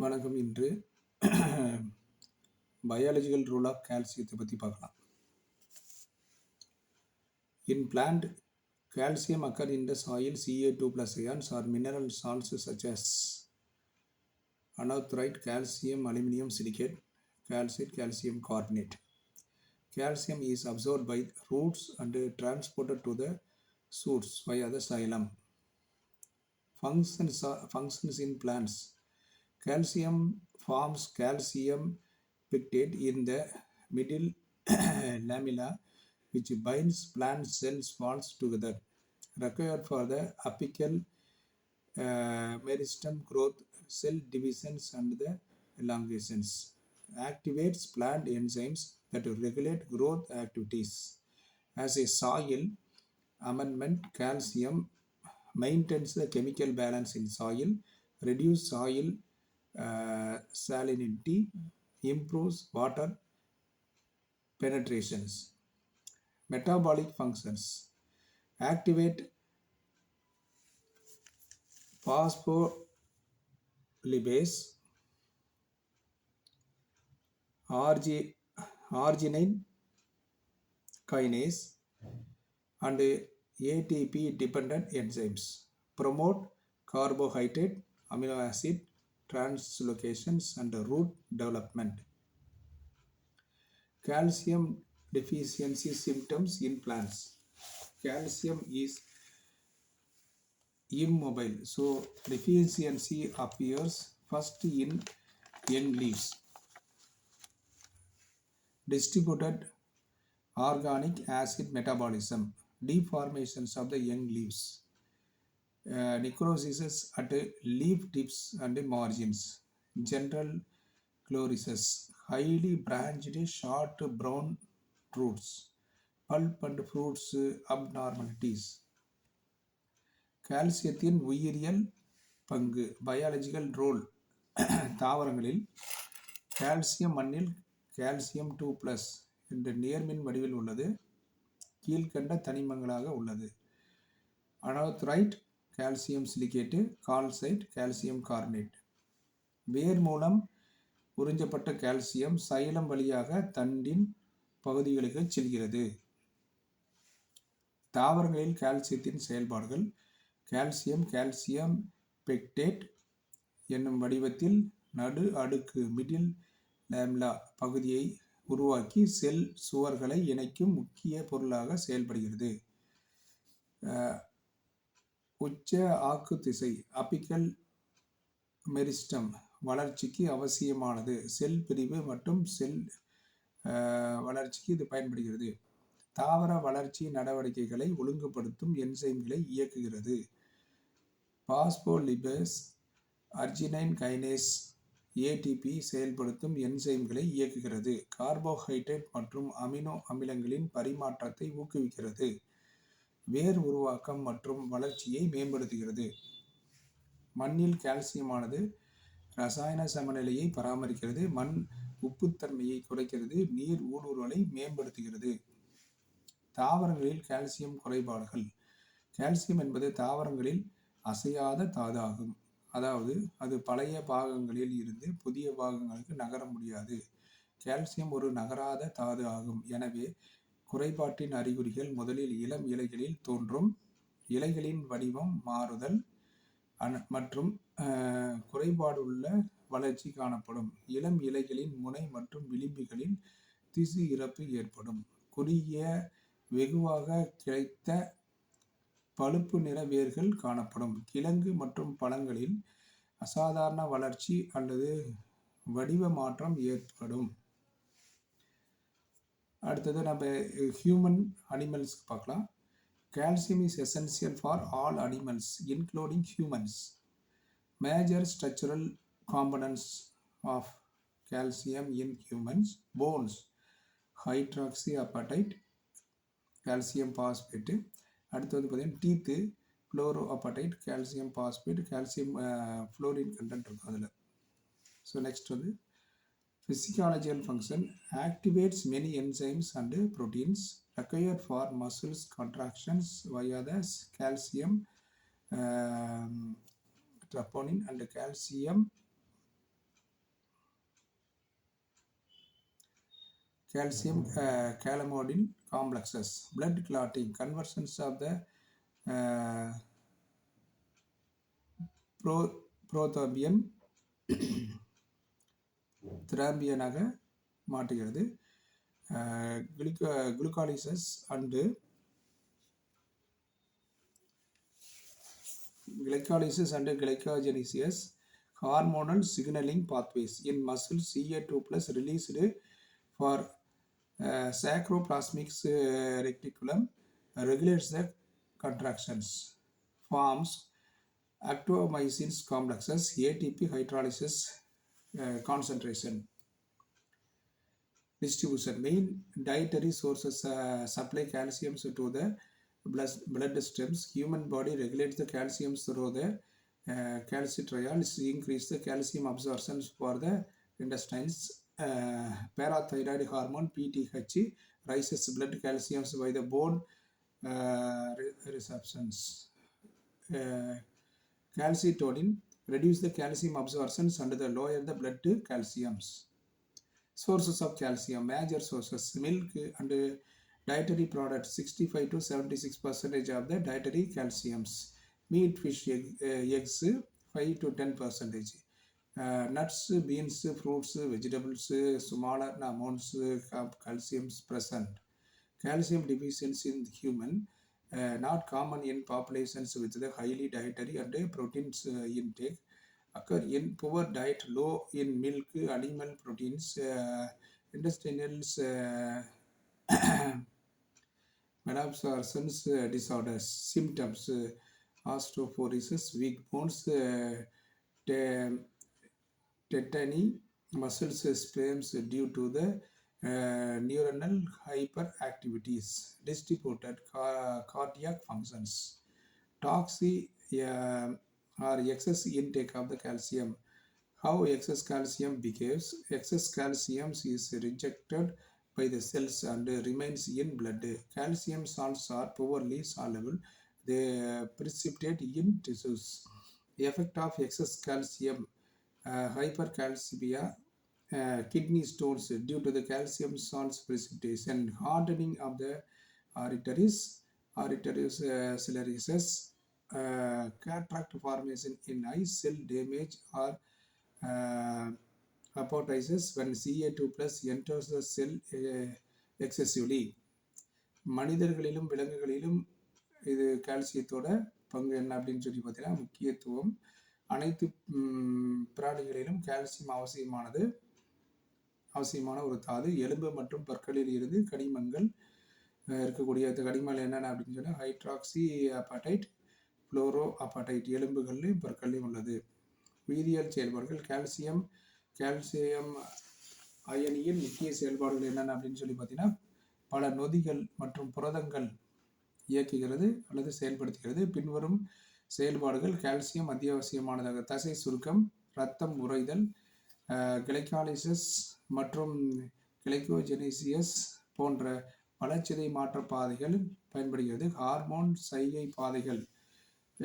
வணக்கம். இன்று biological role of கால்சியத்தை பற்றி பார்க்கலாம். In plant, calcium occur in the soil Ca2 plus ions or mineral salts such as anothrite, calcium, aluminum silicate, calcite, calcium carbonate. Calcium is absorbed by roots and transported to the shoots via the xylem. Functions in plants. Calcium forms calcium pectate in the middle lamella, which binds plant cells walls together, required for the apical meristem growth, cell divisions, and the elongations. Activates plant enzymes that regulate growth activities. As a soil amendment, calcium maintains the chemical balance in soil, reduces soil salinity, improves water penetrations. Metabolic functions. Activate phospholipase, arginine kinase, and ATP dependent enzymes. Promote carbohydrate, amino acid translocations and root development. Calcium deficiency symptoms in plants. Calcium is immobile, so deficiency appears first in young leaves. Distributed organic acid metabolism, deformations of the young leaves, necrosis at leaf tips and margins, general chlorosis, highly branched short brown roots, pulp and fruits abnormalities. கால்சியத்தின் உயிரியல் பங்கு, biological role. தாவரங்களில் calcium மண்ணில் calcium 2+ என்ற நேர்மின் வடிவில் உள்ளது. கீழ்கண்ட தனிமங்களாக உள்ளது: அனோத்ரைட், calcium silicate, calcite, calcium carbonate. வேர் மூலம் உறிஞ்சப்பட்ட கால்சியம் சைலம் வழியாக தண்டின் பகுதிகளுக்கு செல்கிறது. தாவரங்களில் கால்சியத்தின் செயல்பாடுகள். கால்சியம் கால்சியம் பெக்டேட் என்னும் வடிவத்தில் நடு அடுக்கு மிடில் லேம்லா பகுதியை உருவாக்கி செல் சுவர்களை இணைக்கும் முக்கிய பொருளாக செயல்படுகிறது. உச்ச ஆக்கு திசை அபிக்கல் மெரிஸ்டம் வளர்ச்சிக்கு அவசியமானது. செல் பிரிவு மற்றும் செல் வளர்ச்சிக்கு இது பயன்படுகிறது. தாவர வளர்ச்சி நடவடிக்கைகளை ஒழுங்குபடுத்தும் என்சைம்களை இயக்குகிறது. பாஸ்போலிபேஸ், அர்ஜினைன் கைனேஸ், ஏடிபி செயல்படுத்தும் என்சைம்களை இயக்குகிறது. கார்போஹைட்ரேட் மற்றும் அமினோ அமிலங்களின் பரிமாற்றத்தை ஊக்குவிக்கிறது. வேர் உருவாக்கம் மற்றும் வளர்ச்சியை மேம்படுத்துகிறது. மண்ணில் கால்சியமானது ரசாயன சமநிலையை பராமரிக்கிறது. மண் உப்புத்தன்மையை குறைக்கிறது. நீர் ஊடுருவலை மேம்படுத்துகிறது. தாவரங்களில் கால்சியம் குறைபாடுகள். கால்சியம் என்பது தாவரங்களில் அசையாத தாது ஆகும். அதாவது அது பழைய பாகங்களில் இருந்து புதிய பாகங்களுக்கு நகர முடியாது. கால்சியம் ஒரு நகராத தாது ஆகும். எனவே குறைபாட்டின் அறிகுறிகள் முதலில் இளம் இலைகளில் தோன்றும். இலைகளின் வடிவம் மாறுதல் மற்றும் குறைபாடுள்ள வளர்ச்சி காணப்படும். இளம் இலைகளின் முனை மற்றும் விளிம்புகளில் திசு இறப்பு ஏற்படும். குறுகிய வெகுவாக கிளைத்த பழுப்பு நிற வேர்கள் காணப்படும். கிழங்கு மற்றும் பழங்களில் அசாதாரண வளர்ச்சி அல்லது வடிவ மாற்றம் ஏற்படும். அடுத்தது நம்ம ஹியூமன் அனிமல்ஸ்க்கு பார்க்கலாம். Calcium is essential for all animals including humans. Major structural components of calcium in humans: bones, hydroxy apatite, calcium phosphate. அடுத்து வந்து பார்த்தீங்கன்னா teeth, fluoro apatite, calcium phosphate, calcium fluorine content இருக்கும் அதில். ஸோ நெக்ஸ்ட் வந்து physiological function. Activates many enzymes and proteins required for muscles contractions via the calcium troponin and calcium calcium calamodin complexes, blood clotting, conversions of the uh, prothrombin thrombinaக மாற்றுகிறது. குளுக்காலிசஸ் and glycolysis and glycogenesis hormonal signaling pathways in muscle. Ca2 plus released for sacroplasmic reticulum regulates the contractions, forms actomycin complexes, ATP hydrolysis concentration. Distribution. Main dietary sources supply calcium to the blood streams. Human body regulates the calcium through the calcitriol, increase the calcium absorption for the intestines. Parathyroid hormone PTH rises blood calcium by the bone receptions. Calcitonin reduce the calcium absorption and the lower the blood calciums. Sources of calcium. Major sources: milk and dietary products, 65 to 76% of the dietary calciums. Meat, fish, eggs, 5 to 10%. Nuts, beans, fruits, vegetables, smaller amounts of calcium present. Calcium deficiency in human, not common in populations with the highly dietary and proteins intake. Occur in poor diet, low in milk, animal proteins, intestinal malabsorption disorders. Symptoms: osteoporosis, weak bones, tetany, muscles spasms due to the neuronal hyperactivities, distributed cardiac functions. Toxic or excess intake of the calcium. How excess calcium behaves. Excess calcium is rejected by the cells and remains in blood. Calcium salts are poorly soluble. They precipitate in tissues. The effect of excess calcium: hypercalcemia, kidney stones due to the calcium salts precipitation, hardening of the arteries, sclerosis, cataract formation in eye, cell damage or apoptosis when Ca2 plus enters the cell excessively. மனிதர்களிலும் விலங்குகளிலும் இது கால்சியத்தோட பங்கு என்ன அப்படின்னு சொல்லி பார்த்தீங்கன்னா முக்கியத்துவம். அனைத்து பிராணிகளிலும் calcium அவசியமான ஒரு தாது. எலும்பு மற்றும் பற்களில் இருந்து கனிமங்கள் இருக்கக்கூடிய கனிமங்கள் என்னென்ன அப்படின்னு சொன்னால் ஹைட்ராக்சி அப்பாடைட், ஃப்ளோரோ அப்பாடைட் எலும்புகள்லையும் பற்கள்லையும் உள்ளது. உயிரியல் செயல்பாடுகள். கால்சியம் அயனியின் முக்கிய செயல்பாடுகள் என்னென்ன அப்படின்னு சொல்லி பார்த்தீங்கன்னா பல நொதிகள் மற்றும் புரதங்கள் இயக்குகிறது அல்லது செயல்படுத்துகிறது. பின்வரும் செயல்பாடுகள் கால்சியம் அத்தியாவசியமானதாக: தசை சுருக்கம், இரத்தம் உறைதல், கிளைகாலிசிஸ் மற்றும் கிளைகோஜெனிசியஸ் போன்ற வளர்ச்சிதை மாற்ற பாதைகள் பயன்படுகிறது. ஹார்மோன் சைகை பாதைகள்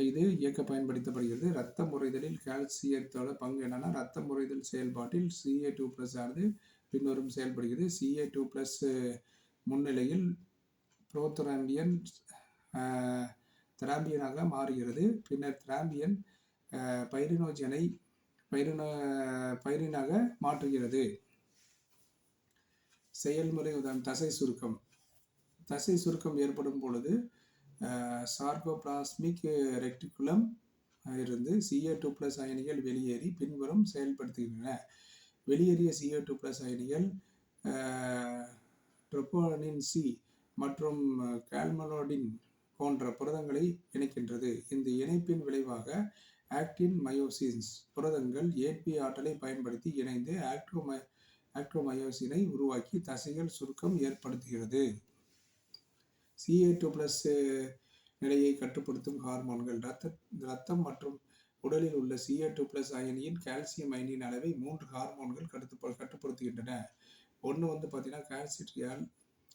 இது இயக்க பயன்படுத்தப்படுகிறது. இரத்தம் உறைதலில் கால்சியத்தோட பங்கு என்னன்னா இரத்தம் உறைதல் செயல்பாட்டில் Ca2 பிளஸ் ஆனது பின்வரும் செயல்படுகிறது. Ca2 பிளஸ் முன்னிலையில் புரோத்ராம்பியன் திராம்பியனாக மாறுகிறது. பின்னர் திராம்பியன் பைரினோஜனை பைரினாக மாற்றுகிறது. செயல்முறை உதாரணம்: தசை சுருக்கம் ஏற்படும் பொழுது சார்கோபிளாஸ்மிக் ரெக்டிகுலம் இருந்து Ca2 பிளஸ் அயனிகள் வெளியேறி பின்வரும் செயல்படுத்துகின்றன. வெளியேறிய Ca2 பிளஸ் அயனிகள் ட்ரோபோனின் சி மற்றும் கால்மலோடின் போன்ற புரதங்களை இணைக்கின்றது. இந்த இணைப்பின் விளைவாக ஆக்டின் மயோசின்ஸ் புரதங்கள் ஏற்பி ஆற்றலை பயன்படுத்தி இணைந்து ஆக்டோமயோசினை உருவாக்கி தசைகள் சுருக்கம் ஏற்படுத்துகிறது. Ca2 பிளஸ் நிலையை கட்டுப்படுத்தும் ஹார்மோன்கள். இரத்தம் மற்றும் உடலில் உள்ள Ca2 பிளஸ் அயனியின் கால்சியம் அயனியின் அளவை 3 ஹார்மோன்கள் கட்டுப்படுத்துகின்றன. ஒன்று பார்த்தீங்கன்னா கால்சிட்ரியால்.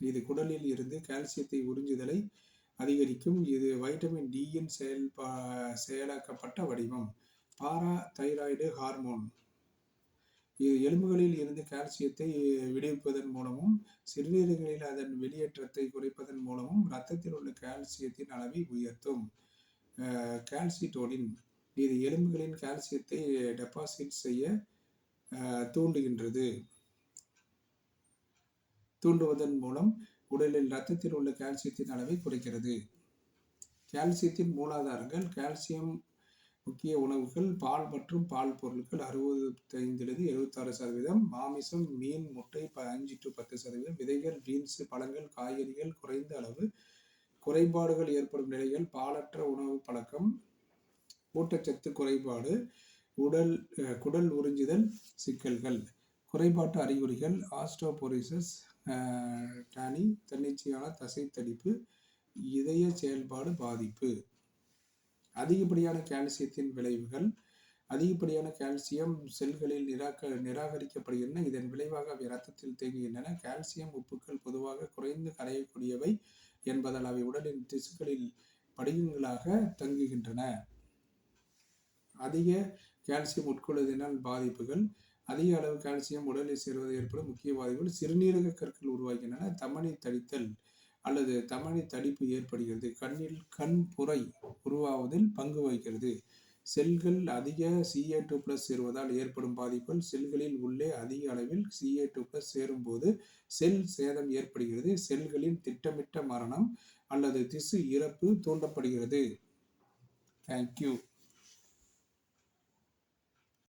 இது குடலில் இருந்து கால்சியத்தை உறிஞ்சுதலை அதிகரிக்கும். இது வைட்டமின் டியின் செயலாக்கப்பட்ட வடிவம். பாரா தைராய்டு ஹார்மோன் எலும்புகளில் இருந்து கால்சியத்தை விடுவிப்பதன் மூலமும் சிறுநீரகங்களில் அதன் வெளியேற்றத்தை குறைப்பதன் மூலமும் இரத்தத்தில் உள்ள கால்சியத்தின் அளவை உயர்த்தும். கால்சிட்டோனின் இது எலும்புகளின் கால்சியத்தை டெபாசிட் செய்ய தூண்டுவதன் மூலம் உடலில் இரத்தத்தில் உள்ள கால்சியத்தின் அளவை குறைக்கிறது. கால்சியத்தின் மூலாதாரங்கள். கால்சியம் முக்கிய உணவுகள் பால் மற்றும் பால் பொருட்கள் 65-76%, மாமிசம், மீன், முட்டை 5 to 10%, விதைகள், பீன்ஸ், பழங்கள், காய்கறிகள் குறைந்த அளவு. குறைபாடுகள் ஏற்படும் நிலைகள் பாலற்ற உணவு பழக்கம், ஊட்டச்சத்து குறைபாடு, குடல் உறிஞ்சுதல் சிக்கல்கள். குறைபாட்டு அறிகுறிகள் ஆஸ்டோபோரோசிஸ், தன்னிச்சையான தசை தடிப்பு, இதய செயல்பாடு பாதிப்பு. அதிகப்படியான கால்சியத்தின் விளைவுகள். அதிகப்படியான கால்சியம் செல்களில் நிராகரிக்கப்படுகின்றன. இதன் விளைவாக அவை இரத்தத்தில் தேங்குகின்றன. கால்சியம் உப்புக்கள் பொதுவாக குறைந்து கரையக்கூடியவை என்பதால் அவை உடலின் திசுக்களில் படிகங்களாக தங்குகின்றன. அதிக கால்சியம் உட்கொள்வதனால் பாதிப்புகள். அதிக அளவு கால்சியம் உடலில் சேருவது ஏற்படும் முக்கிய பாதிப்புகள். சிறுநீரக கற்கள் உருவாகின்றன. தமனி தடித்தல் அல்லது தமனி தடிப்பு ஏற்படுகிறது. கண்ணில் கண் புரை உருவாவதில் பங்கு வகிக்கிறது. செல்கள் அதிக Ca2+ சேருவதால் ஏற்படும் பாதிப்புகள். செல்களில் உள்ளே அதிக அளவில் Ca2+ சேரும்போது செல் சேதம் ஏற்படுகிறது. செல்களின் திட்டமிட்ட மரணம் அல்லது திசு இறப்பு தூண்டப்படுகிறது. தேங்க்யூ.